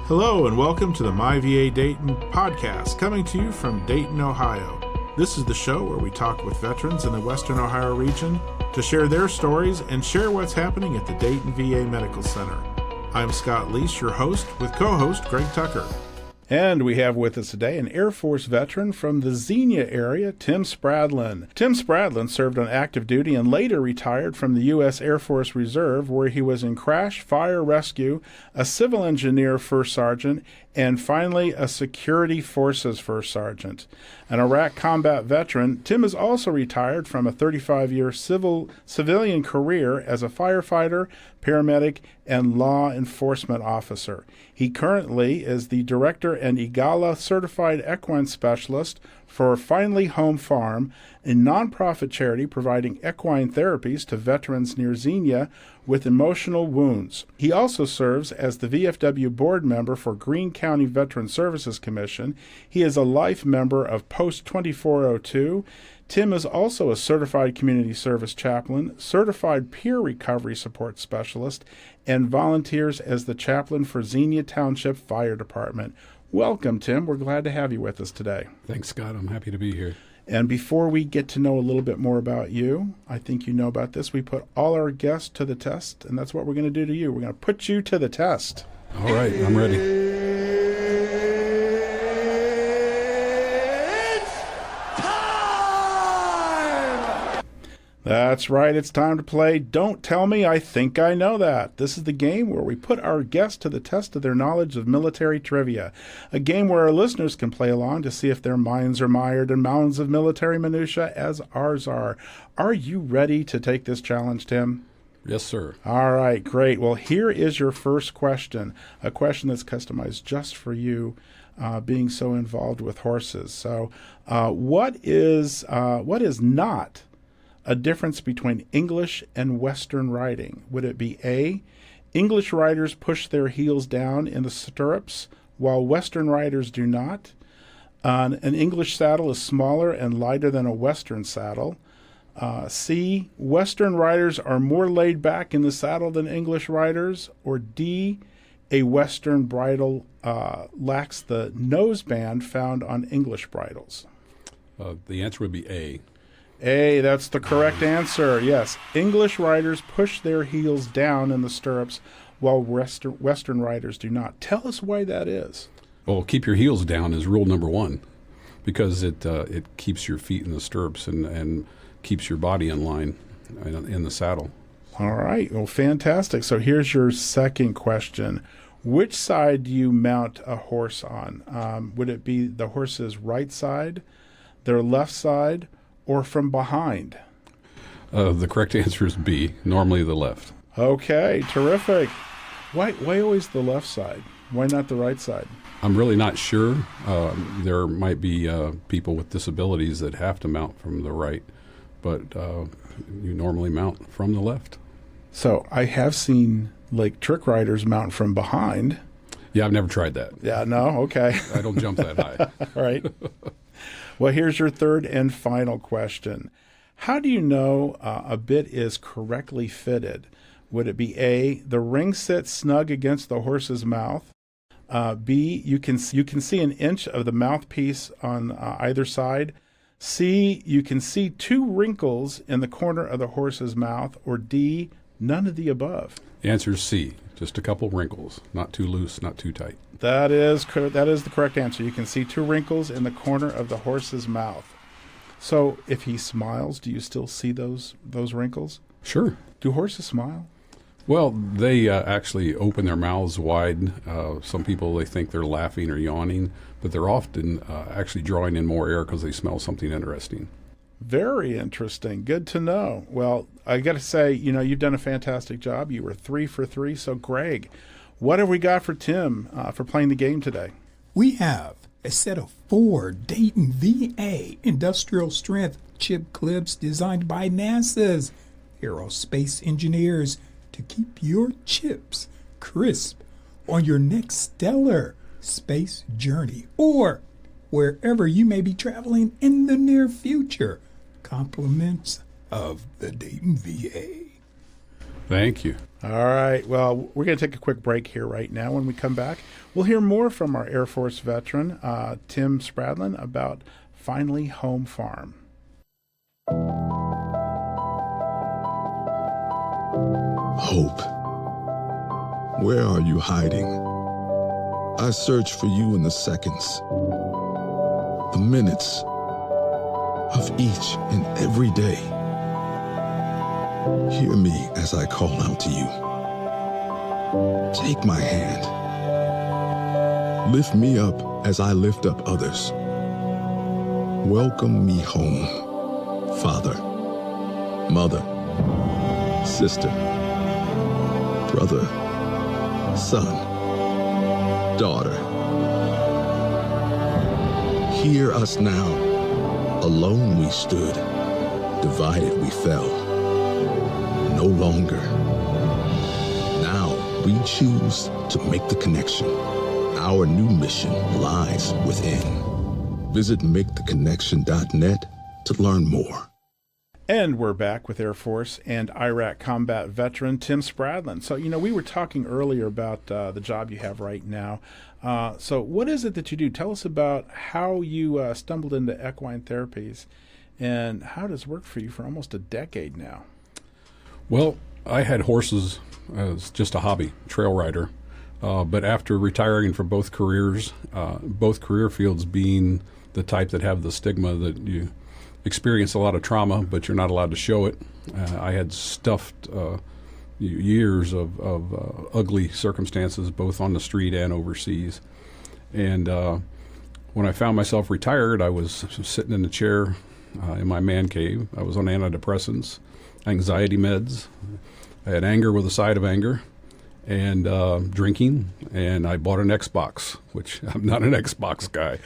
Hello and welcome to the MyVA Dayton podcast, coming to you from Dayton, Ohio. This is the show where we talk with veterans in the Western Ohio region to share their stories and share what's happening at the Dayton VA Medical Center. I'm Scott Leese, your host, with co-host Greg Tucker. And we have with us today an Air Force veteran from the Xenia area, Tim Spradlin. Tim Spradlin served on active duty and later retired from the U.S. Air Force Reserve, where he was in crash, fire, rescue, a civil engineer first sergeant, and finally a security forces first sergeant. An Iraq combat veteran, Tim is also retired from a 35-year civilian career as a firefighter, paramedic, and law enforcement officer. He currently is the director and EAGALA certified equine specialist for Finally Home Farm, a nonprofit charity providing equine therapies to veterans near Xenia with emotional wounds. He also serves as the VFW board member for Greene County Veteran Services Commission. He is a life member of Post 2402. Tim is also a certified community service chaplain, certified peer recovery support specialist, and volunteers as the chaplain for Xenia Township Fire Department. Welcome, Tim. We're glad to have you with us today. Thanks, Scott. I'm happy to be here. And before we get to know a little bit more about you, I think you know about this, we put all our guests to the test, and that's what we're going to do to you. We're going to put you to the test. All right, I'm ready. That's right, it's time to play Don't Tell Me I Think I Know That. This is the game where we put our guests to the test of their knowledge of military trivia. A game where our listeners can play along to see if their minds are mired in mounds of military minutia as ours are. Are you ready to take this challenge, Tim? Yes, sir. All right, great. Well, here is your first question, a question that's customized just for you, being so involved with horses. So what is not a difference between English and Western riding? Would it be A, English riders push their heels down in the stirrups while Western riders do not? An English saddle is smaller and lighter than a Western saddle. C, Western riders are more laid back in the saddle than English riders. Or D, a Western bridle lacks the noseband found on English bridles. The answer would be A. A, that's the correct answer. Yes, English riders push their heels down in the stirrups while Western riders do not. Tell us why that is. Well, keep your heels down is rule number one, because it keeps your feet in the stirrups and keeps your body in line in the saddle. All right, well, fantastic. So here's your second question. Which side do you mount a horse on? Would it be the horse's right side, their left side, or from behind? The correct answer is B, normally the left. Okay, terrific. Why always the left side? Why not the right side? I'm really not sure. There might be people with disabilities that have to mount from the right, but you normally mount from the left. So I have seen like trick riders mount from behind. Yeah, I've never tried that. Yeah, no, okay. I don't jump that high. All right. Well, here's your third and final question. How do you know a bit is correctly fitted? Would it be A, the ring sits snug against the horse's mouth? B, you can see an inch of the mouthpiece on either side? C, you can see two wrinkles in the corner of the horse's mouth? Or D, none of the above? The answer is C, just a couple wrinkles, not too loose, not too tight. That is the correct answer. You can see two wrinkles in the corner of the horse's mouth. So if he smiles, do you still see those wrinkles? Sure. Do horses smile? Well, they actually open their mouths wide. Some people, they think they're laughing or yawning, but they're often actually drawing in more air because they smell something interesting. Very interesting. Good to know. Well, I got to say, you've done a fantastic job. You were 3 for 3. So, Greg, what have we got for Tim for playing the game today? We have a set of 4 Dayton VA industrial strength chip clips designed by NASA's aerospace engineers to keep your chips crisp on your next stellar space journey or wherever you may be traveling in the near future. Compliments of the Dayton VA. Thank you. All right. Well, we're going to take a quick break here right now. When we come back, we'll hear more from our Air Force veteran, Tim Spradlin, about Finally Home Farm. Hope. Where are you hiding? I search for you in the seconds, the minutes of each and every day. Hear me as I call out to you. Take my hand. Lift me up as I lift up others. Welcome me home, Father, Mother, Sister, Brother, Son, Daughter. Hear us now. Alone we stood, divided we fell. No longer. Now we choose to make the connection. Our new mission lies within. Visit maketheconnection.net to learn more. And we're back with Air Force and Iraq combat veteran Tim Spradlin. So, we were talking earlier about the job you have right now. So what is it that you do? Tell us about how you stumbled into equine therapies and how does it work for you for almost a decade now? Well, I had horses as just a hobby, trail rider. But after retiring from both careers, both career fields being the type that have the stigma that you experience a lot of trauma, but you're not allowed to show it. I had stuffed years of ugly circumstances, both on the street and overseas. And when I found myself retired, I was sitting in a chair in my man cave. I was on antidepressants, anxiety meds. I had anger with a side of anger, and drinking, and I bought an Xbox, which I'm not an Xbox guy.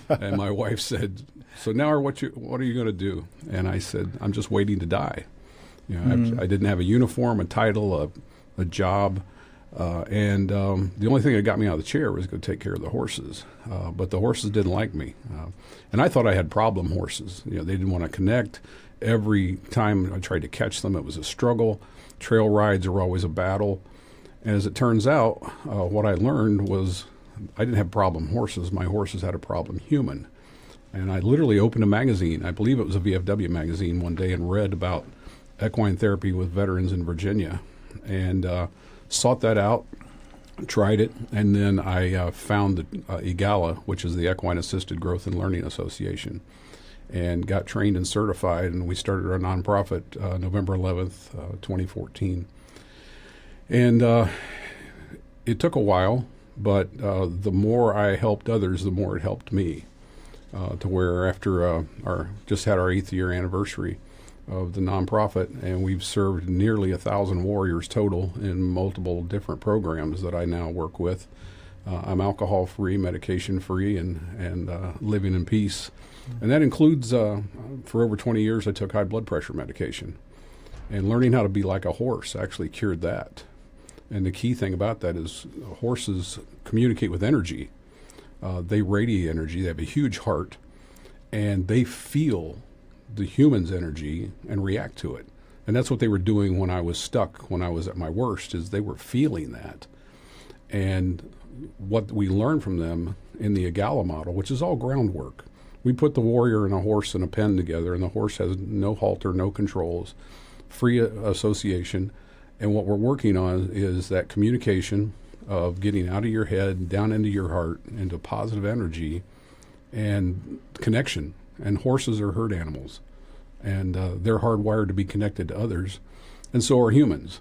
And my wife said, "So now what are you going to do?" And I said, "I'm just waiting to die." I didn't have a uniform, a title, a job, and the only thing that got me out of the chair was to go take care of the horses. But the horses didn't like me, and I thought I had problem horses. They didn't want to connect. Every time I tried to catch them, it was a struggle. Trail rides are always a battle. And as it turns out, what I learned was I didn't have problem horses. My horses had a problem human. And I literally opened a magazine. I believe it was a VFW magazine one day and read about equine therapy with veterans in Virginia and sought that out, tried it, and then I found the EAGALA, which is the Equine Assisted Growth and Learning Association, and got trained and certified, and we started our nonprofit November 11th, 2014. And it took a while, but the more I helped others, the more it helped me, to where after just had our 8th year anniversary of the nonprofit, and we've served nearly 1,000 warriors total in multiple different programs that I now work with. I'm alcohol-free, medication-free, and living in peace. And that includes, for over 20 years, I took high blood pressure medication. And learning how to be like a horse actually cured that. And the key thing about that is horses communicate with energy. They radiate energy. They have a huge heart. And they feel the human's energy and react to it. And that's what they were doing when I was stuck, when I was at my worst, is they were feeling that. And what we learned from them in the EAGALA model, which is all groundwork, we put the warrior and a horse in a pen together, and the horse has no halter, no controls, free association. And what we're working on is that communication of getting out of your head, down into your heart, into positive energy and connection. And horses are herd animals, and they're hardwired to be connected to others, and so are humans.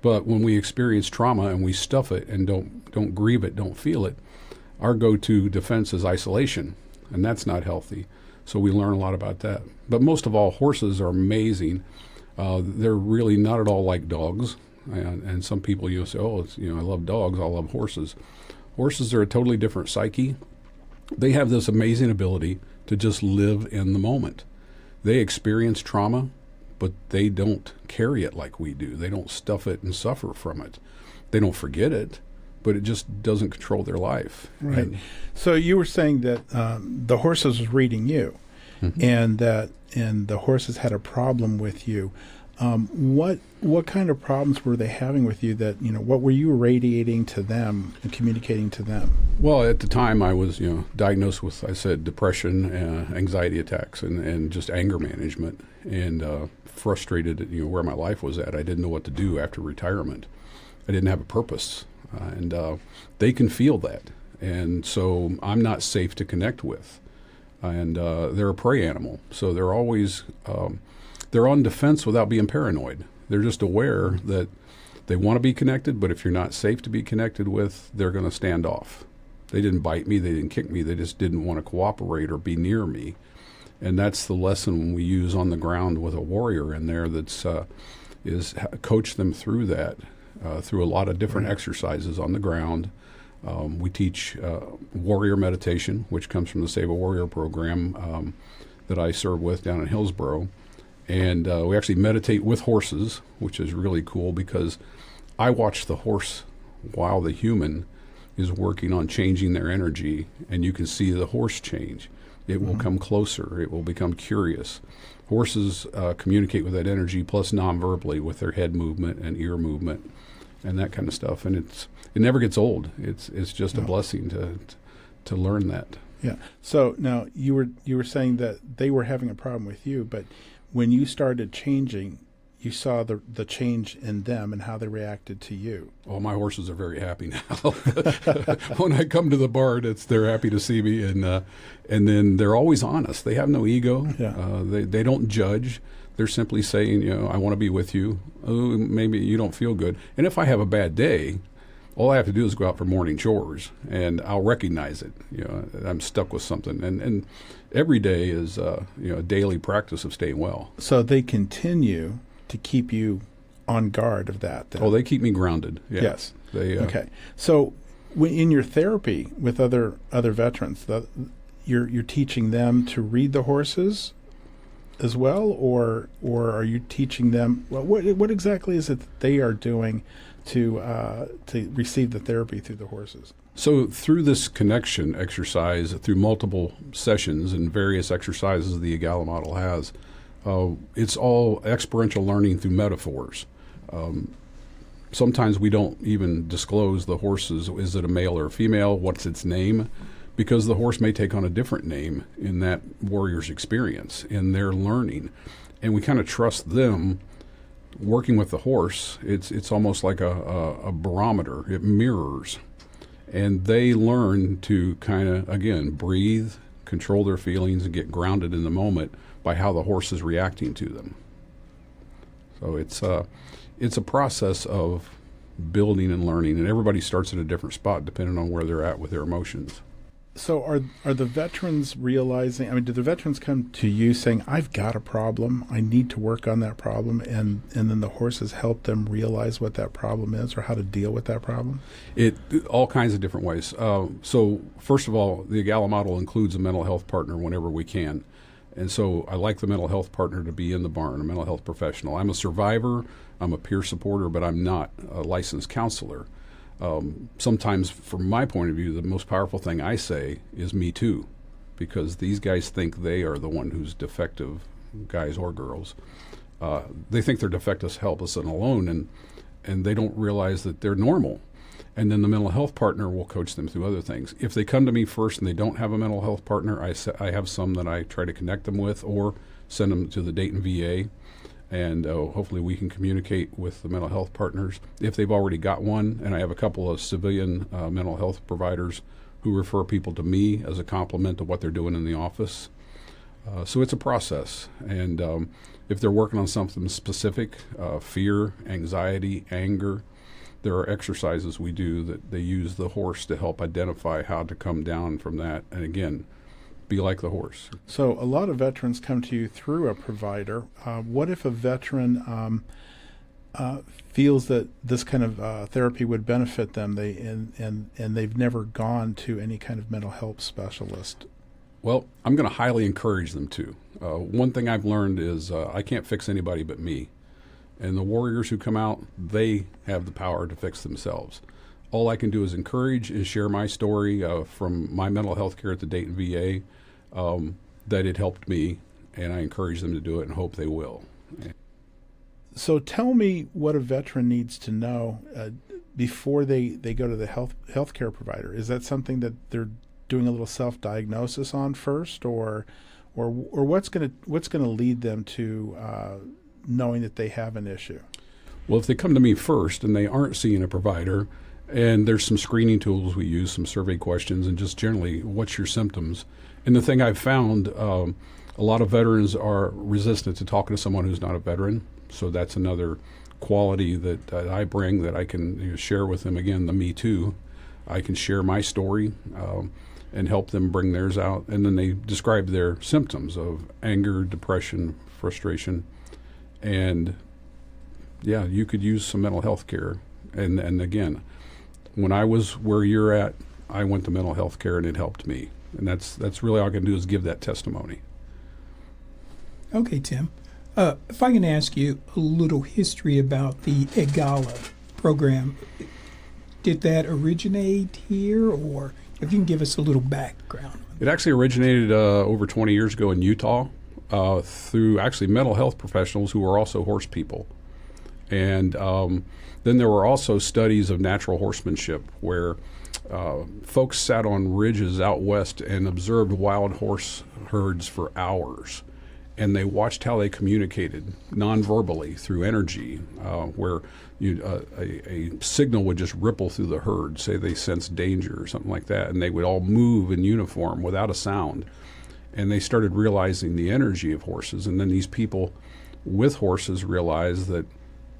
But when we experience trauma and we stuff it and don't grieve it, don't feel it, our go-to defense is isolation, and that's not healthy. So we learn a lot about that. But most of all, horses are amazing. They're really not at all like dogs. And some people say, "Oh, I love dogs, I love horses." Horses are a totally different psyche. They have this amazing ability to just live in the moment. They experience trauma, but they don't carry it like we do. They don't stuff it and suffer from it. They don't forget it, but it just doesn't control their life. Right. And so you were saying that the horses was reading you, and the horses had a problem with you. What kind of problems were they having with you that, what were you radiating to them and communicating to them? Well, at the time I was, diagnosed with, I said, depression, anxiety attacks, and just anger management, and frustrated at, where my life was at. I didn't know what to do after retirement. I didn't have a purpose, and they can feel that. And so I'm not safe to connect with. And they're a prey animal, so they're always they're on defense without being paranoid. They're just aware that they want to be connected, but if you're not safe to be connected with, they're going to stand off. They didn't bite me, they didn't kick me, they just didn't want to cooperate or be near me. And that's the lesson we use on the ground with a warrior in there. Is coach them through that, through a lot of different exercises on the ground. We teach warrior meditation, which comes from the Save a Warrior program that I serve with down in Hillsboro. And we actually meditate with horses, which is really cool because I watch the horse while the human is working on changing their energy, and you can see the horse change. It will come closer. It will become curious. Horses communicate with that energy plus non-verbally with their head movement and ear movement and that kind of stuff. And it never gets old. It's just a blessing to learn that. Yeah. So now you were saying that they were having a problem with you, but when you started changing, you saw the change in them and how they reacted to you. Oh, my horses are very happy now. When I come to the barn, they're happy to see me, and then they're always honest. They have no ego. Yeah. They don't judge. They're simply saying, I want to be with you. Oh, maybe you don't feel good. And if I have a bad day, all I have to do is go out for morning chores, and I'll recognize it. I'm stuck with something, and every day is a daily practice of staying well. So they continue to keep you on guard of that. Then. Oh, they keep me grounded. Yeah. Yes. Okay. So in your therapy with other veterans, you're teaching them to read the horses as well, or are you teaching them what exactly is it that they are doing to receive the therapy through the horses? So through this connection exercise, through multiple sessions and various exercises the EAGALA model has, it's all experiential learning through metaphors. Sometimes we don't even disclose the horses. Is it a male or a female? What's its name? Because the horse may take on a different name in that warrior's experience, in their learning. And we kind of trust them working with the horse. It's almost like a barometer. It mirrors. And they learn to kind of, again, breathe, control their feelings, and get grounded in the moment by how the horse is reacting to them. So it's a process of building and learning, and everybody starts at a different spot depending on where they're at with their emotions. So are the veterans realizing, do the veterans come to you saying, I've got a problem, I need to work on that problem, and then the horses help them realize what that problem is or how to deal with that problem? All kinds of different ways. So first of all, the EAGALA model includes a mental health partner whenever we can. And so I like the mental health partner to be in the barn, a mental health professional. I'm a survivor, I'm a peer supporter, but I'm not a licensed counselor. Sometimes, from my point of view, the most powerful thing I say is me too, because these guys think they are the one who's defective, guys or girls. They think they're defective, helpless, and alone, and they don't realize that they're normal. And then the mental health partner will coach them through other things. If they come to me first and they don't have a mental health partner, I have some that I try to connect them with or send them to the Dayton VA. And hopefully we can communicate with the mental health partners if they've already got one. And I have a couple of civilian mental health providers who refer people to me as a complement to what they're doing in the office. So it's a process. And if they're working on something specific, fear, anxiety, anger, there are exercises we do that they use the horse to help identify how to come down from that. And again, be like the horse. So a lot of veterans come to you through a provider. What if a veteran feels that this kind of therapy would benefit them, and they've never gone to any kind of mental health specialist? Well, I'm going to highly encourage them to. One thing I've learned is I can't fix anybody but me. And the warriors who come out, they have the power to fix themselves. All I can do is encourage and share my story from my mental health care at the Dayton VA, that it helped me, and I encourage them to do it and hope they will. So tell me what a veteran needs to know before they go to the healthcare provider. Is that something that they're doing a little self-diagnosis on first, or what's going to lead them to knowing that they have an issue? Well, if they come to me first and they aren't seeing a provider, and there's some screening tools we use, some survey questions, and just generally, what's your symptoms? And the thing I've found, a lot of veterans are resistant to talking to someone who's not a veteran. So that's another quality that I bring that I can share with them. Again, the Me Too. I can share my story and help them bring theirs out. And then they describe their symptoms of anger, depression, frustration. And yeah, you could use some mental health care. And again, when I was where you're at, I went to mental health care and it helped me. And that's really all I can do is give that testimony. Okay, Tim. If I can ask you a little history about the EAGALA program, did that originate here, or if you can give us a little background? It actually originated over 20 years ago in Utah through actually mental health professionals who were also horse people. And then there were also studies of natural horsemanship where folks sat on ridges out west and observed wild horse herds for hours. And they watched how they communicated non-verbally through energy, where a signal would just ripple through the herd, say they sensed danger or something like that, and they would all move in uniform without a sound. And they started realizing the energy of horses. And then these people with horses realized that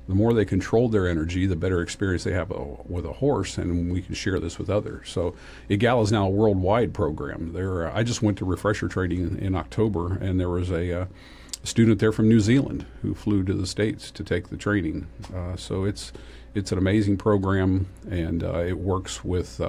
the more they controlled their energy, the better experience they have with a horse, and we can share this with others. So EAGALA is now a worldwide program. I just went to refresher training in October, and there was a student there from New Zealand who flew to the States to take the training. So it's an amazing program, and it works with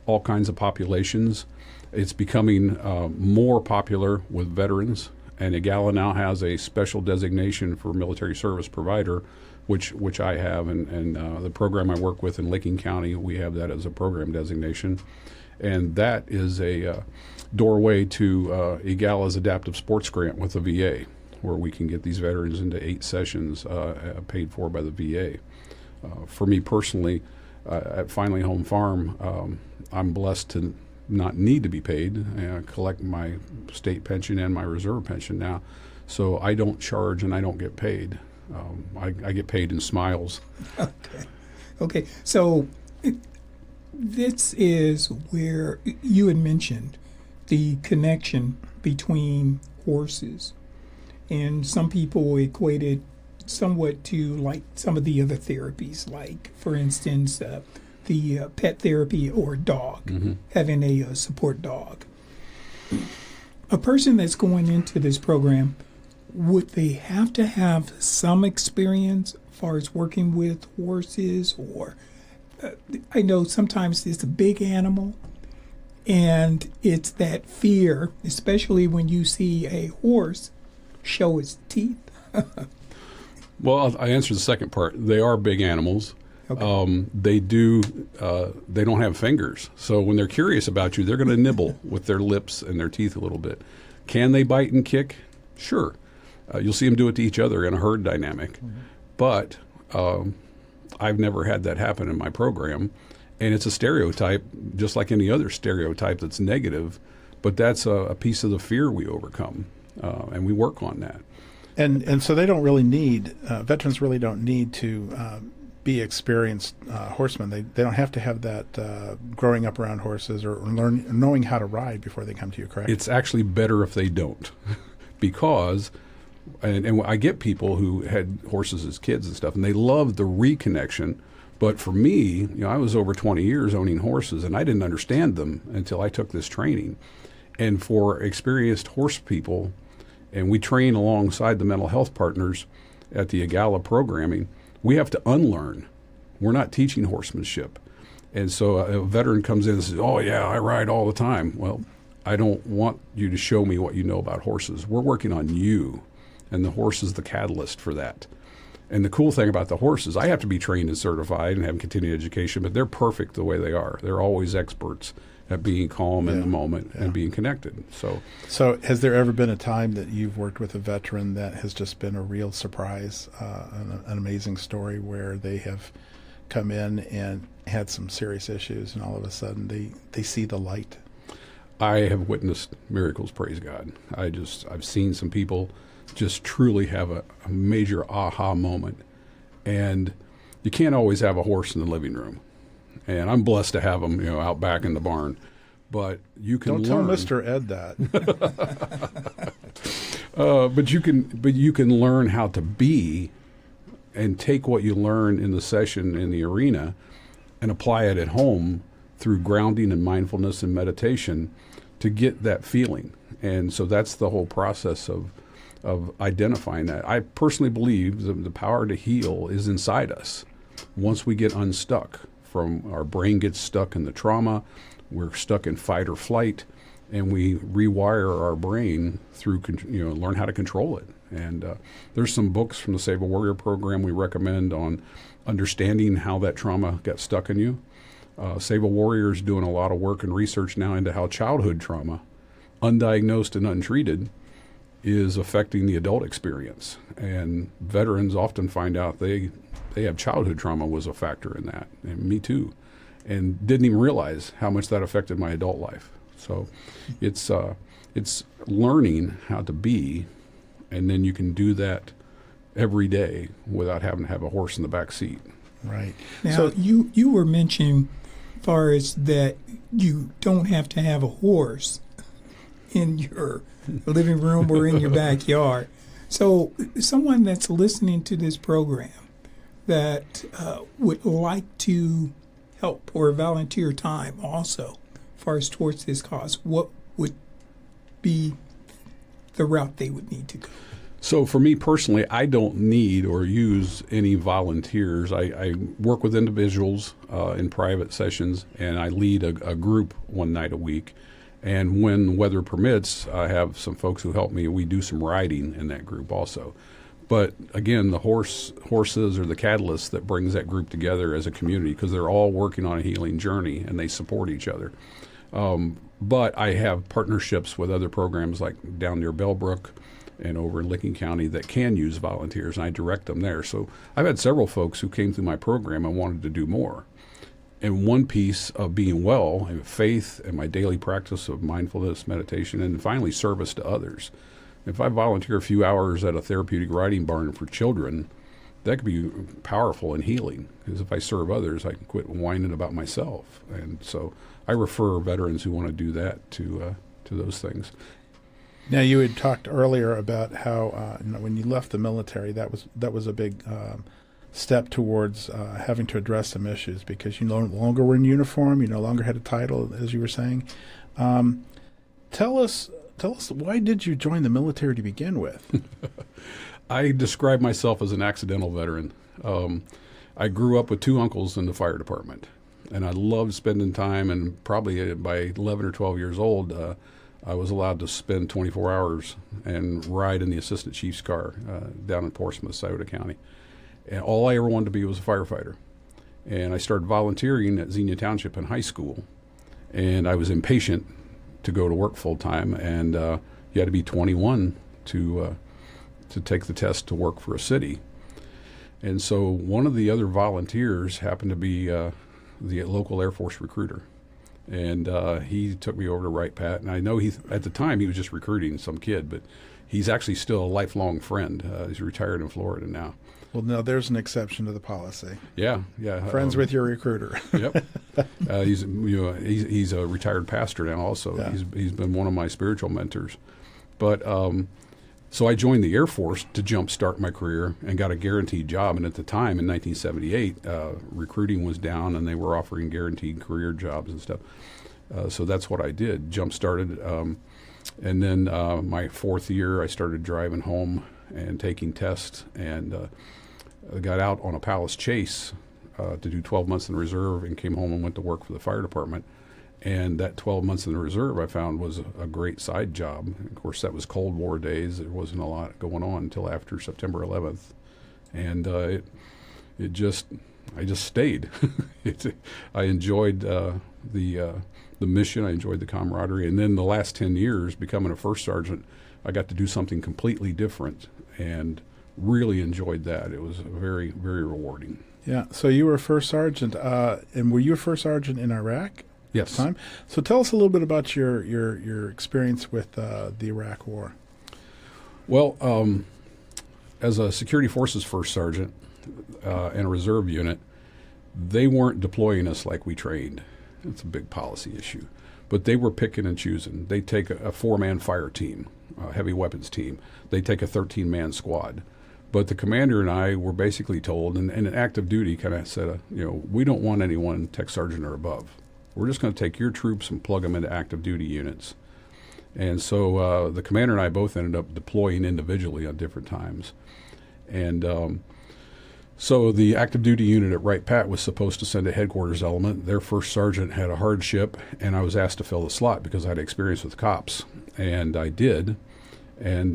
all kinds of populations. It's becoming more popular with veterans, and EAGALA now has a special designation for military service provider, which I have, and the program I work with in Licking County, we have that as a program designation. And that is a doorway to EAGALA's adaptive sports grant with the VA, where we can get these veterans into 8 sessions paid for by the VA. For me personally, at Finally Home Farm, I'm blessed to not need to be paid. I collect my state pension and my reserve pension now, so I don't charge and I don't get paid. I get paid in smiles. Okay. So this is where you had mentioned the connection between horses, and some people equate it somewhat to like some of the other therapies, like, for instance, the pet therapy or dog, having a support dog. A person that's going into this program, would they have to have some experience as far as working with horses? Or I know sometimes it's a big animal, and it's that fear, especially when you see a horse show its teeth. Well, I answered the second part. They are big animals. Okay. They don't have fingers. So when they're curious about you, they're going to nibble with their lips and their teeth a little bit. Can they bite and kick? Sure. You'll see them do it to each other in a herd dynamic. But I've never had that happen in my program. And it's a stereotype, just like any other stereotype that's negative. But that's a piece of the fear we overcome. And we work on that. And so they don't really need, veterans really don't need to be experienced horsemen. They don't have to have that growing up around horses or knowing how to ride before they come to you, correct? It's actually better if they don't. Because, and I get people who had horses as kids and stuff, and they love the reconnection. But for me, I was over 20 years owning horses, and I didn't understand them until I took this training. And for experienced horse people, and we train alongside the mental health partners at the EAGALA programming, we have to unlearn. We're not teaching horsemanship. And so a veteran comes in and says, oh, yeah, I ride all the time. Well, I don't want you to show me what you know about horses. We're working on you, and the horse is the catalyst for that. And the cool thing about the horses, I have to be trained and certified and have continuing education, but they're perfect the way they are. They're always experts, at being calm in Yeah. the moment Yeah. and being connected. So has there ever been a time that you've worked with a veteran that has just been a real surprise, an amazing story where they have come in and had some serious issues and all of a sudden they see the light? I have witnessed miracles, praise God. I've seen some people just truly have a major aha moment. And you can't always have a horse in the living room. And I'm blessed to have them, out back in the barn. But you can Don't learn. tell Mr. Ed that. But you can learn how to be and take what you learn in the session in the arena and apply it at home through grounding and mindfulness and meditation to get that feeling. And so that's the whole process of identifying that. I personally believe the power to heal is inside us. Once we get unstuck from our brain gets stuck in the trauma, we're stuck in fight or flight, and we rewire our brain through, learn how to control it. And there's some books from the Save a Warrior program we recommend on understanding how that trauma got stuck in you. Save a Warrior is doing a lot of work and research now into how childhood trauma, undiagnosed and untreated, is affecting the adult experience. And veterans often find out they have childhood trauma was a factor in that, and me too, and didn't even realize how much that affected my adult life. So it's learning how to be, and then you can do that every day without having to have a horse in the back seat. Right. Now, So you were mentioning as far as that you don't have to have a horse in your living room or in your backyard. So someone that's listening to this program that would like to help or volunteer time also as far as towards this cause, what would be the route they would need to go? So for me personally, I don't need or use any volunteers. I work with individuals in private sessions, and I lead a group one night a week. And when weather permits, I have some folks who help me. We do some riding in that group also. But again, the horses are the catalyst that brings that group together as a community, because they're all working on a healing journey and they support each other. But I have partnerships with other programs like down near Bellbrook and over in Licking County that can use volunteers, and I direct them there. So I've had several folks who came through my program and wanted to do more. And one piece of being well and faith and my daily practice of mindfulness, meditation, and finally service to others. If I volunteer a few hours at a therapeutic riding barn for children, that could be powerful and healing, because if I serve others, I can quit whining about myself. And so I refer veterans who want to do that to those things. now you had talked earlier about how when you left the military, that was a big step towards having to address some issues, because you no longer were in uniform, you no longer had a title, as you were saying. Tell us, why did you join the military to begin with? I describe myself as an accidental veteran. I grew up with two uncles in the fire department, and I loved spending time, and probably by 11 or 12 years old, I was allowed to spend 24 hours and ride in the assistant chief's car down in Portsmouth, Scioto County. And all I ever wanted to be was a firefighter. And I started volunteering at Xenia Township in high school, and I was impatient to go to work full time, and you had to be 21 to take the test to work for a city. And so one of the other volunteers happened to be the local Air Force recruiter, and he took me over to Wright Pat. And I know at the time he was just recruiting some kid, but he's actually still a lifelong friend. He's retired in Florida now. Well, now there's an exception to the policy. Yeah. Friends with your recruiter. Yep. He's a retired pastor now also. Yeah. He's been one of my spiritual mentors. But so I joined the Air Force to jumpstart my career and got a guaranteed job. And at the time, in 1978, recruiting was down, and they were offering guaranteed career jobs and stuff. So that's what I did, jump-started. And then my fourth year, I started driving home and taking tests, and I got out on a Palace Chase to do 12 months in the reserve, and came home and went to work for the fire department. And that 12 months in the reserve I found was a great side job. Of course, that was Cold War days. There wasn't a lot going on until after September 11th. And it just I just stayed. I enjoyed the mission. I enjoyed the camaraderie. And then the last 10 years, becoming a first sergeant, I got to do something completely different and really enjoyed that. It was very, very rewarding. Yeah. So you were a first sergeant, and were you a first sergeant in Iraq? Yes. Time. So tell us a little bit about your experience with the Iraq War. Well, as a security forces first sergeant in a reserve unit, they weren't deploying us like we trained. It's a big policy issue. But they were picking and choosing. They take a 4-man fire team, a heavy weapons team. They take a 13-man squad. But the commander and I were basically told, and active duty kind of said, we don't want anyone tech sergeant or above. We're just going to take your troops and plug them into active duty units. And so the commander and I both ended up deploying individually at different times. And so the active duty unit at Wright Pat was supposed to send a headquarters element. Their first sergeant had a hardship, and I was asked to fill the slot because I had experience with cops. And I did. And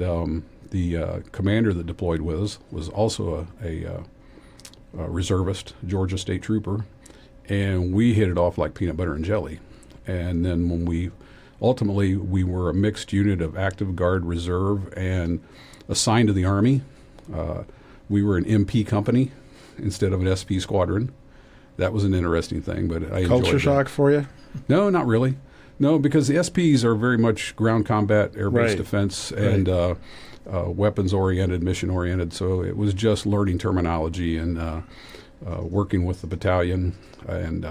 the commander that deployed with us was also a reservist, Georgia State Trooper. And we hit it off like peanut butter and jelly. And then when we were a mixed unit of active guard, reserve, and assigned to the Army. We were an MP company instead of an SP squadron. That was an interesting thing, but I enjoyed it. Culture shock for you? No, not really. No, because the SPs are very much ground combat, air-based Right. defense, and weapons-oriented, mission-oriented. So it was just learning terminology and working with the battalion. And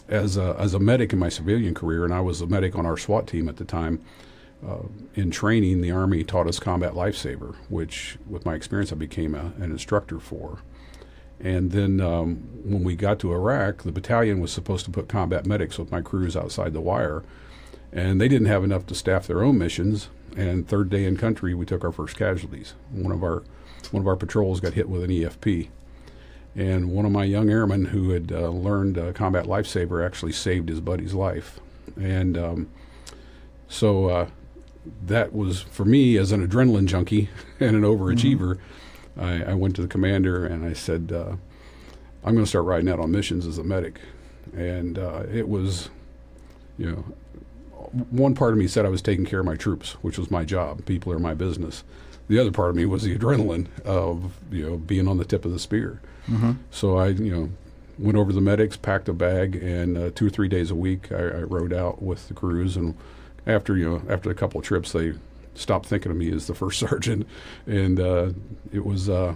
as a medic in my civilian career, and I was a medic on our SWAT team at the time, in training, the Army taught us combat lifesaver, which, with my experience, I became an instructor for. And then when we got to Iraq, the battalion was supposed to put combat medics with my crews outside the wire, and they didn't have enough to staff their own missions. And third day in country, we took our first casualties. One of our patrols got hit with an EFP. And one of my young airmen who had learned combat lifesaver actually saved his buddy's life. And so that was, for me, as an adrenaline junkie and an overachiever, I went to the commander and I said, I'm going to start riding out on missions as a medic. And it was, one part of me said I was taking care of my troops, which was my job. People are my business. The other part of me was the adrenaline of, being on the tip of the spear. Mm-hmm. So I, went over the medics, packed a bag, and 2 or 3 days a week I rode out with the crews. And after a couple of trips, they stopped thinking of me as the first sergeant. And it was, I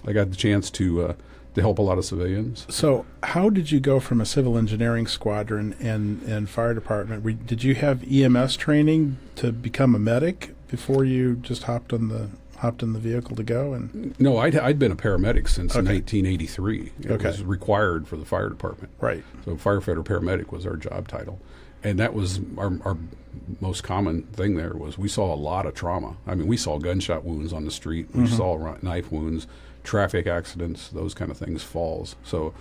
got the chance to help a lot of civilians. So how did you go from a civil engineering squadron and fire department? Did you have EMS training to become a medic before you just hopped in the vehicle to go? And no, I'd been a paramedic since 1983. It was required for the fire department. Right. So firefighter paramedic was our job title. And that was our most common thing there was we saw a lot of trauma. I mean, we saw gunshot wounds on the street. We saw knife wounds, traffic accidents, those kind of things, falls. So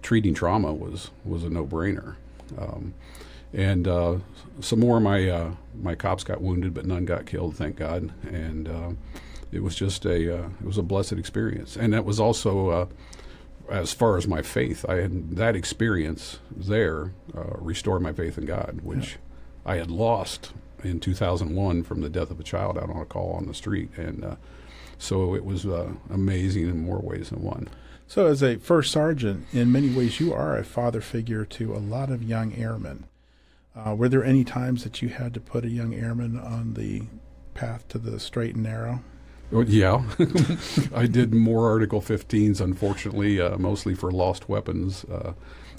treating trauma was a no-brainer. And some more of my cops got wounded, but none got killed, thank God. And it was just it was a blessed experience. And that was also, as far as my faith, I had that experience there restored my faith in God, which I had lost in 2001 from the death of a child out on a call on the street. And so it was amazing in more ways than one. So as a first sergeant, in many ways, you are a father figure to a lot of young airmen. Were there any times that you had to put a young airman on the path to the straight and narrow? Well, yeah. I did more Article 15s, unfortunately, mostly for lost weapons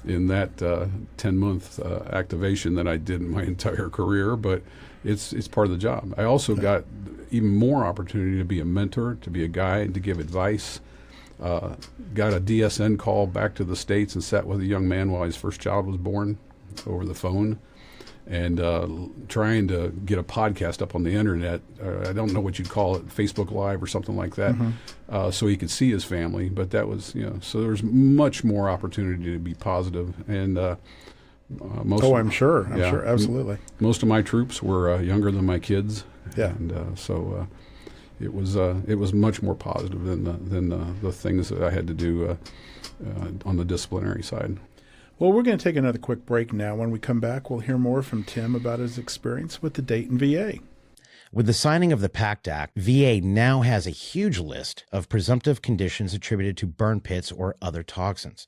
in that 10-month activation than I did in my entire career, but it's part of the job. I also got even more opportunity to be a mentor, to be a guide, to give advice. Got a DSN call back to the States and sat with a young man while his first child was born over the phone. And trying to get a podcast up on the internet, I don't know what you'd call it, Facebook Live or something like that, so he could see his family. But that was, so there was much more opportunity to be positive. And I'm sure, absolutely. Most of my troops were younger than my kids. Yeah. And so it was much more positive than the things that I had to do on the disciplinary side. Well, we're going to take another quick break now. When we come back, we'll hear more from Tim about his experience with the Dayton VA. With the signing of the PACT Act, VA now has a huge list of presumptive conditions attributed to burn pits or other toxins.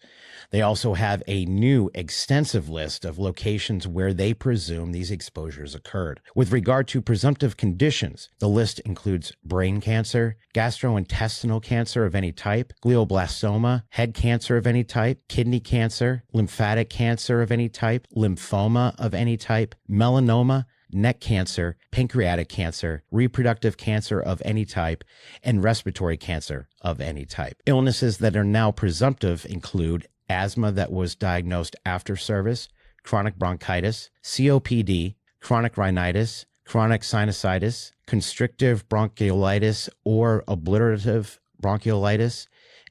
They also have a new extensive list of locations where they presume these exposures occurred. With regard to presumptive conditions, the list includes brain cancer, gastrointestinal cancer of any type, glioblastoma, head cancer of any type, kidney cancer, lymphatic cancer of any type, lymphoma of any type, melanoma, neck cancer, pancreatic cancer, reproductive cancer of any type, and respiratory cancer of any type. Illnesses that are now presumptive include asthma that was diagnosed after service, chronic bronchitis, COPD, chronic rhinitis, chronic sinusitis, constrictive bronchiolitis or obliterative bronchiolitis,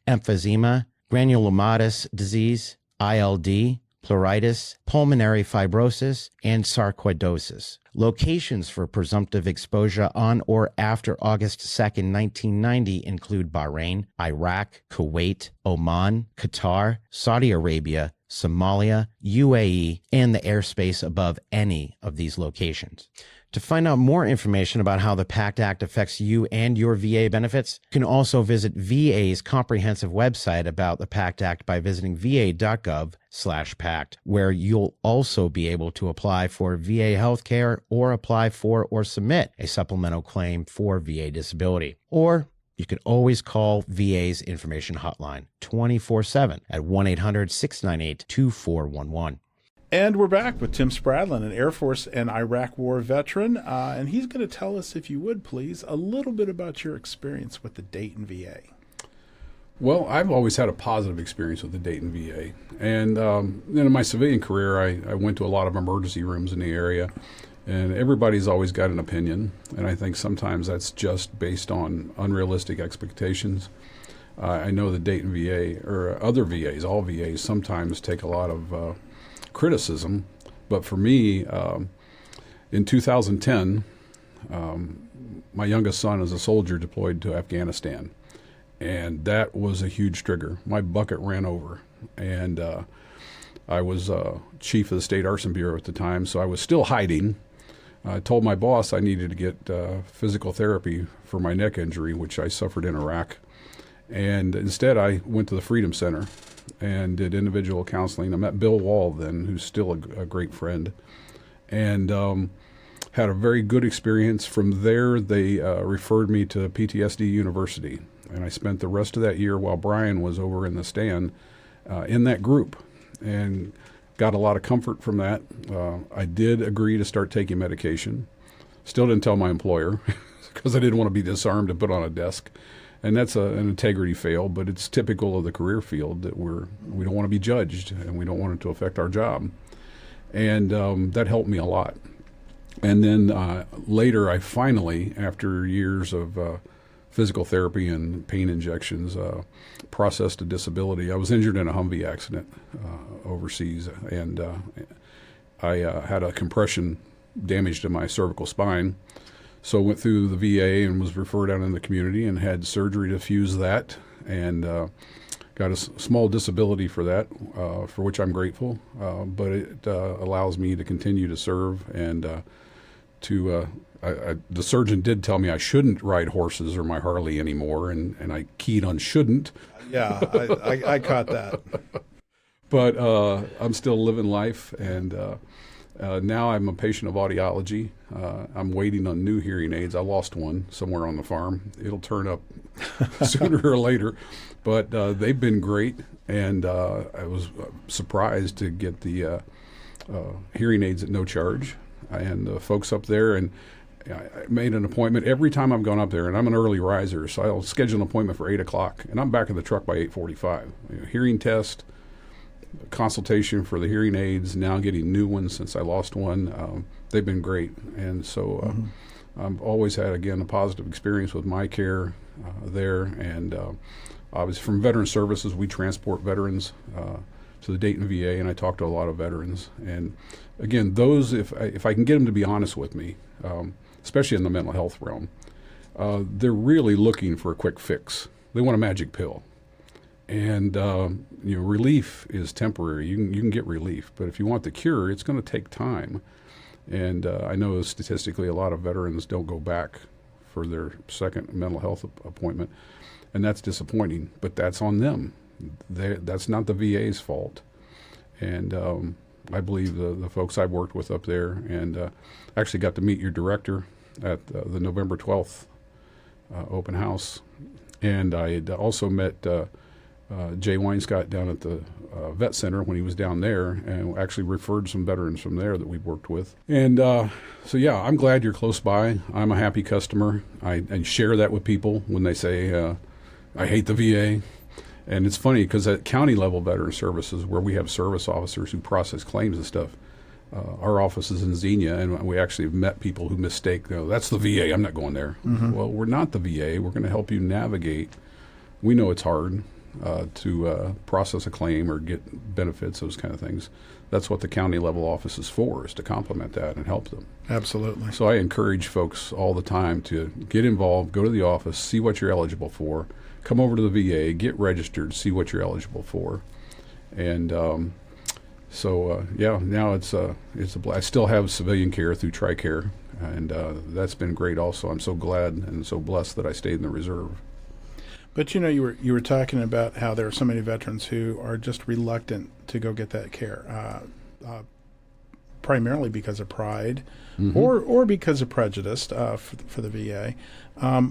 emphysema, granulomatous disease, ILD, pleuritis, pulmonary fibrosis, and sarcoidosis. Locations for presumptive exposure on or after August 2nd, 1990 include Bahrain, Iraq, Kuwait, Oman, Qatar, Saudi Arabia, Somalia, UAE, and the airspace above any of these locations. To find out more information about how the PACT Act affects you and your VA benefits, you can also visit VA's comprehensive website about the PACT Act by visiting va.gov/PACT, where you'll also be able to apply for VA healthcare or apply for or submit a supplemental claim for VA disability. Or you can always call VA's information hotline 24/7 at 1-800-698-2411. And we're back with Tim Spradlin, an Air Force and Iraq War veteran, and he's going to tell us, if you would please, a little bit about your experience with the Dayton VA. Well, I've always had a positive experience with the Dayton VA. And in my civilian career, I went to a lot of emergency rooms in the area, and everybody's always got an opinion. And I think sometimes that's just based on unrealistic expectations. I know the Dayton VA, or other VAs, all VAs, sometimes take a lot of criticism. But for me, in 2010, my youngest son is a soldier deployed to Afghanistan. And that was a huge trigger. My bucket ran over. And I was chief of the State Arson Bureau at the time, so I was still hiding. I told my boss I needed to get physical therapy for my neck injury, which I suffered in Iraq. And instead, I went to the Freedom Center and did individual counseling. I met Bill Wall then, who's still a great friend, and had a very good experience. From there, they referred me to PTSD University. And I spent the rest of that year while Brian was over in the stand in that group and got a lot of comfort from that. I did agree to start taking medication. Still didn't tell my employer because I didn't want to be disarmed and put on a desk. And that's an integrity fail, but it's typical of the career field that we don't want to be judged and we don't want it to affect our job. And that helped me a lot. And then later I finally, after years of physical therapy and pain injections, processed a disability. I was injured in a Humvee accident overseas, and I had a compression damage to my cervical spine. So I went through the VA and was referred out in the community and had surgery to fuse that, and got a small disability for that, for which I'm grateful. But it allows me to continue to serve and the surgeon did tell me I shouldn't ride horses or my Harley anymore, and I keyed on shouldn't. Yeah, I caught that. But I'm still living life, and now I'm a patient of audiology. I'm waiting on new hearing aids. I lost one somewhere on the farm. It'll turn up sooner or later. But they've been great, and I was surprised to get the hearing aids at no charge. And the folks up there, and I made an appointment every time I've gone up there, and I'm an early riser, so I'll schedule an appointment for 8 o'clock, and I'm back in the truck by 8:45. Hearing test, consultation for the hearing aids, now getting new ones since I lost one. They've been great, and so I've always had, again, a positive experience with my care there. And obviously from Veteran Services, we transport veterans to the Dayton VA, and I talk to a lot of veterans. And again, those, if I can get them to be honest with me, especially in the mental health realm, they're really looking for a quick fix. They want a magic pill. And relief is temporary. You can get relief, but if you want the cure, it's going to take time. And I know statistically a lot of veterans don't go back for their second mental health appointment, and that's disappointing. But that's on them. That's not the VA's fault. And I believe the folks I've worked with up there, and actually got to meet your director at the November 12th open house, and I had also met Jay Weinscott down at the vet center when he was down there, and actually referred some veterans from there that we've worked with. And so, yeah, I'm glad you're close by. I'm a happy customer. I share that with people when they say, I hate the VA. And it's funny because at county level veteran services, where we have service officers who process claims and stuff, our office is in Xenia, and we actually have met people who mistake, that's the VA, I'm not going there. Mm-hmm. Well, we're not the VA. We're going to help you navigate. We know it's hard to process a claim or get benefits, those kind of things. That's what the county level office is for, is to complement that and help them. Absolutely. So I encourage folks all the time to get involved, go to the office, see what you're eligible for, come over to the VA, get registered, see what you're eligible for. And now it's a I still have civilian care through TRICARE, and that's been great also. I'm so glad and so blessed that I stayed in the reserve. But you were talking about how there are so many veterans who are just reluctant to go get that care, primarily because of pride, mm-hmm. or because of prejudice for the VA.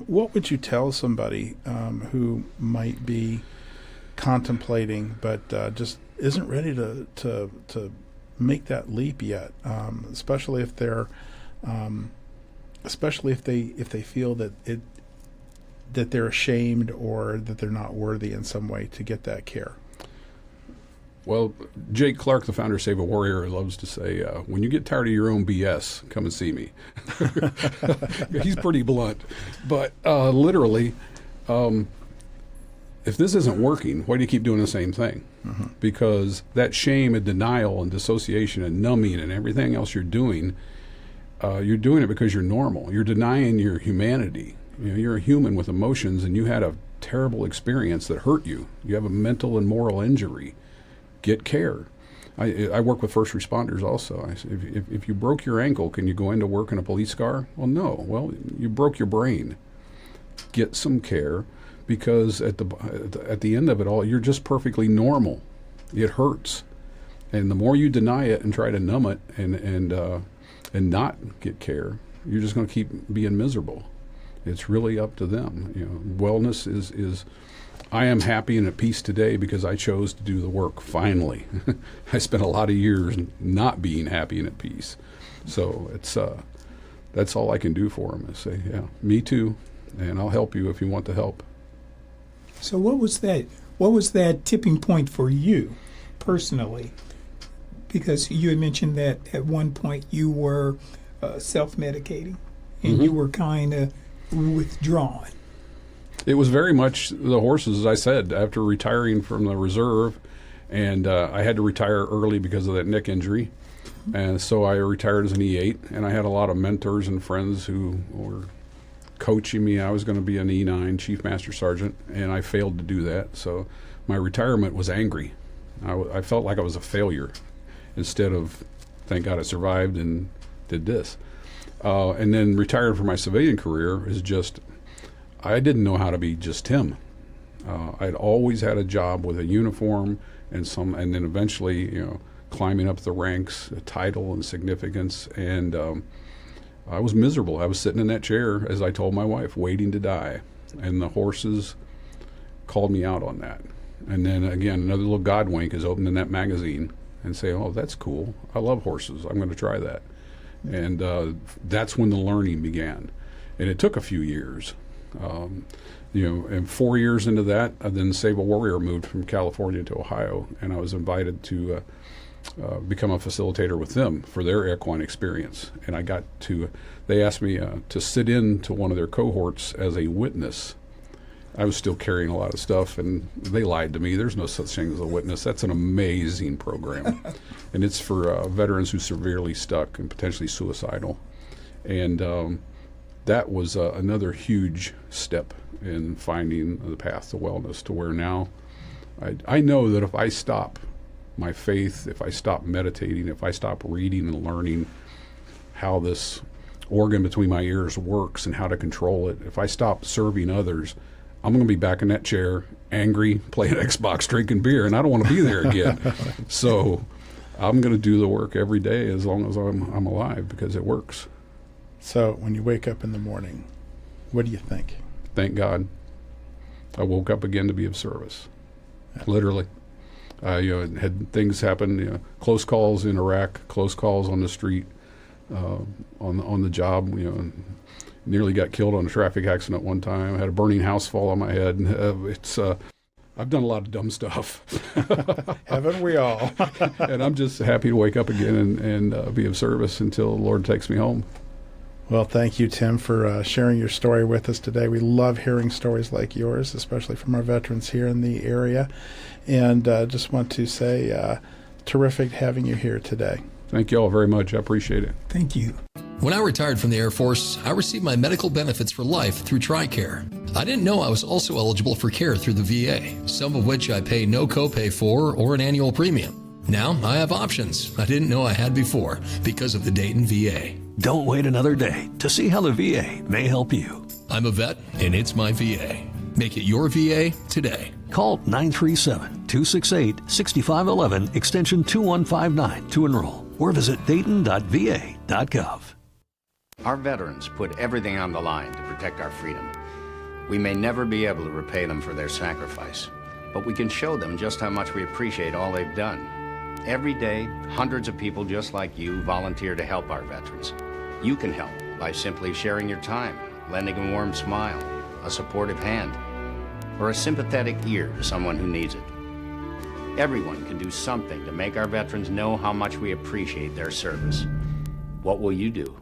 What would you tell somebody who might be contemplating but just isn't ready to make that leap yet, especially if they're especially if they feel that they're ashamed or that they're not worthy in some way to get that care? Well, Jake Clark, the founder of Save a Warrior, loves to say, when you get tired of your own BS, come and see me. He's pretty blunt. But literally, if this isn't working, why do you keep doing the same thing? Mm-hmm. Because that shame and denial and dissociation and numbing and everything else you're doing it because you're normal. You're denying your humanity. You're a human with emotions, and you had a terrible experience that hurt you. You have a mental and moral injury. Get care. I work with first responders also. I say, if you broke your ankle, can you go into work in a police car? Well, no. Well, you broke your brain. Get some care, because at the end of it all, you're just perfectly normal. It hurts, and the more you deny it and try to numb it and not get care, you're just going to keep being miserable. It's really up to them. Wellness is. I am happy and at peace today because I chose to do the work. Finally, I spent a lot of years not being happy and at peace. So that's all I can do for them is say, yeah, me too, and I'll help you if you want to help. So what was that tipping point for you personally? Because you had mentioned that at one point you were self-medicating and mm-hmm. you were kind of withdrawn. It was very much the horses, as I said, after retiring from the reserve, and I had to retire early because of that neck injury, and so I retired as an E8, and I had a lot of mentors and friends who were coaching me. I was going to be an E9, Chief Master Sergeant, and I failed to do that, so my retirement was angry. I felt like I was a failure instead of, thank God I survived and did this. And then retired from my civilian career is just, I didn't know how to be just him. I'd always had a job with a uniform and then eventually, climbing up the ranks, a title and significance. And I was miserable. I was sitting in that chair, as I told my wife, waiting to die. And the horses called me out on that. And then again, another little God wink is opening that magazine and say, oh, that's cool. I love horses. I'm going to try that. And that's when the learning began. And it took a few years. And 4 years into that, then Save a Warrior moved from California to Ohio, and I was invited to become a facilitator with them for their equine experience. And they asked me to sit in to one of their cohorts as a witness. I was still carrying a lot of stuff, and they lied to me. There's no such thing as a witness. That's an amazing program. And it's for veterans who severely stuck and potentially suicidal. And that was another huge step in finding the path to wellness, to where now I know that if I stop my faith, if I stop meditating, if I stop reading and learning how this organ between my ears works and how to control it, if I stop serving others, I'm going to be back in that chair, angry, playing Xbox, drinking beer, and I don't want to be there again. So I'm going to do the work every day as long as I'm alive, because it works. So when you wake up in the morning, what do you think? Thank God I woke up again to be of service. Literally. Had things happen, close calls in Iraq, close calls on the street, on the job, nearly got killed on a traffic accident one time. I had a burning house fall on my head. I've done a lot of dumb stuff. Haven't we all? And I'm just happy to wake up again and be of service until the Lord takes me home. Well, thank you, Tim, for sharing your story with us today. We love hearing stories like yours, especially from our veterans here in the area. And just want to say, terrific having you here today. Thank you all very much. I appreciate it. Thank you. When I retired from the Air Force, I received my medical benefits for life through TRICARE. I didn't know I was also eligible for care through the VA, some of which I pay no copay for or an annual premium. Now I have options I didn't know I had before because of the Dayton VA. Don't wait another day to see how the VA may help you. I'm a vet, and it's MyVA. Make it your VA today. Call 937-268-6511, extension 2159 to enroll, or visit dayton.va.gov. Our veterans put everything on the line to protect our freedom. We may never be able to repay them for their sacrifice, but we can show them just how much we appreciate all they've done. Every day, hundreds of people just like you volunteer to help our veterans. You can help by simply sharing your time, lending a warm smile, a supportive hand, or a sympathetic ear to someone who needs it. Everyone can do something to make our veterans know how much we appreciate their service. What will you do?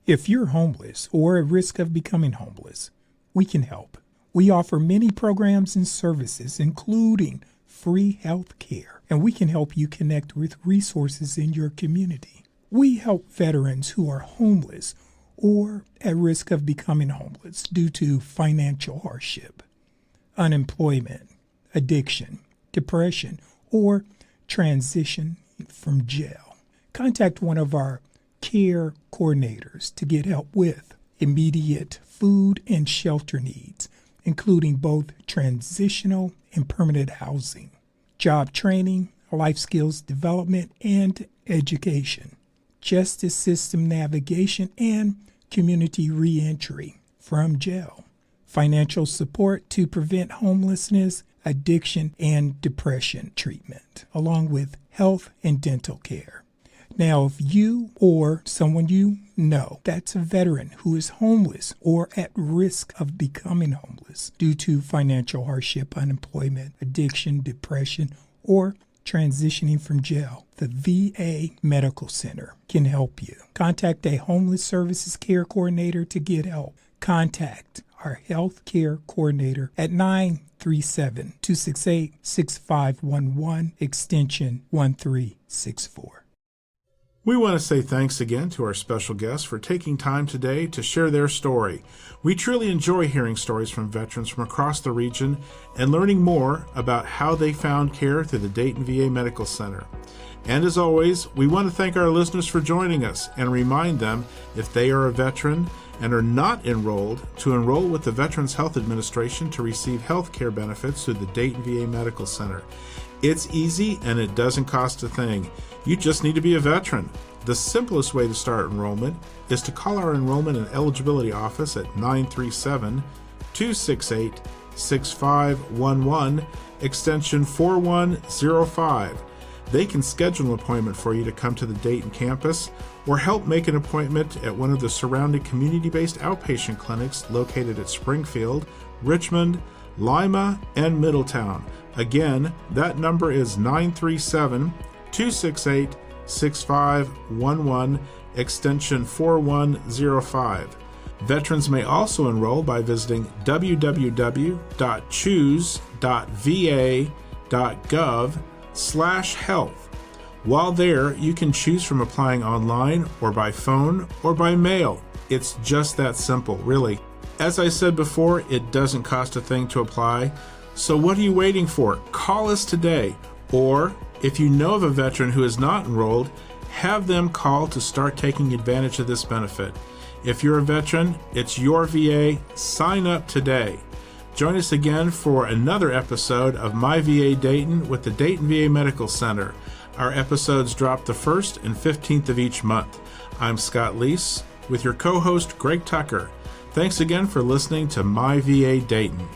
If you're homeless or at risk of becoming homeless, we can help. We offer many programs and services, including free health care, and we can help you connect with resources in your community. We help veterans who are homeless or at risk of becoming homeless due to financial hardship, unemployment, addiction, depression, or transition from jail. Contact one of our care coordinators to get help with immediate food and shelter needs, including both transitional and permanent housing, job training, life skills development, and education, justice system navigation, and community reentry from jail, financial support to prevent homelessness, addiction, and depression treatment, along with health and dental care. Now, if you or someone you know that's a veteran who is homeless or at risk of becoming homeless due to financial hardship, unemployment, addiction, depression, or transitioning from jail, the VA Medical Center can help you. Contact a homeless services care coordinator to get help. Contact our health care coordinator at 937-268-6511, extension 1364. We want to say thanks again to our special guests for taking time today to share their story. We truly enjoy hearing stories from veterans from across the region and learning more about how they found care through the Dayton VA Medical Center. And as always, we want to thank our listeners for joining us and remind them, if they are a veteran and are not enrolled, to enroll with the Veterans Health Administration to receive health care benefits through the Dayton VA Medical Center. It's easy and it doesn't cost a thing. You just need to be a veteran. The simplest way to start enrollment is to call our enrollment and eligibility office at 937-268-6511, extension 4105. They can schedule an appointment for you to come to the Dayton campus or help make an appointment at one of the surrounding community-based outpatient clinics located at Springfield, Richmond, Lima, and Middletown. Again, that number is 937-268-6511, extension 4105. Veterans may also enroll by visiting www.choose.va.gov/health. While there, you can choose from applying online or by phone or by mail. It's just that simple, really. As I said before, it doesn't cost a thing to apply. So what are you waiting for? Call us today. Or if you know of a veteran who is not enrolled, have them call to start taking advantage of this benefit. If you're a veteran, it's your VA. Sign up today. Join us again for another episode of MyVA Dayton with the Dayton VA Medical Center. Our episodes drop the 1st and 15th of each month. I'm Scott Leese with your co-host Greg Tucker. Thanks again for listening to MyVA Dayton.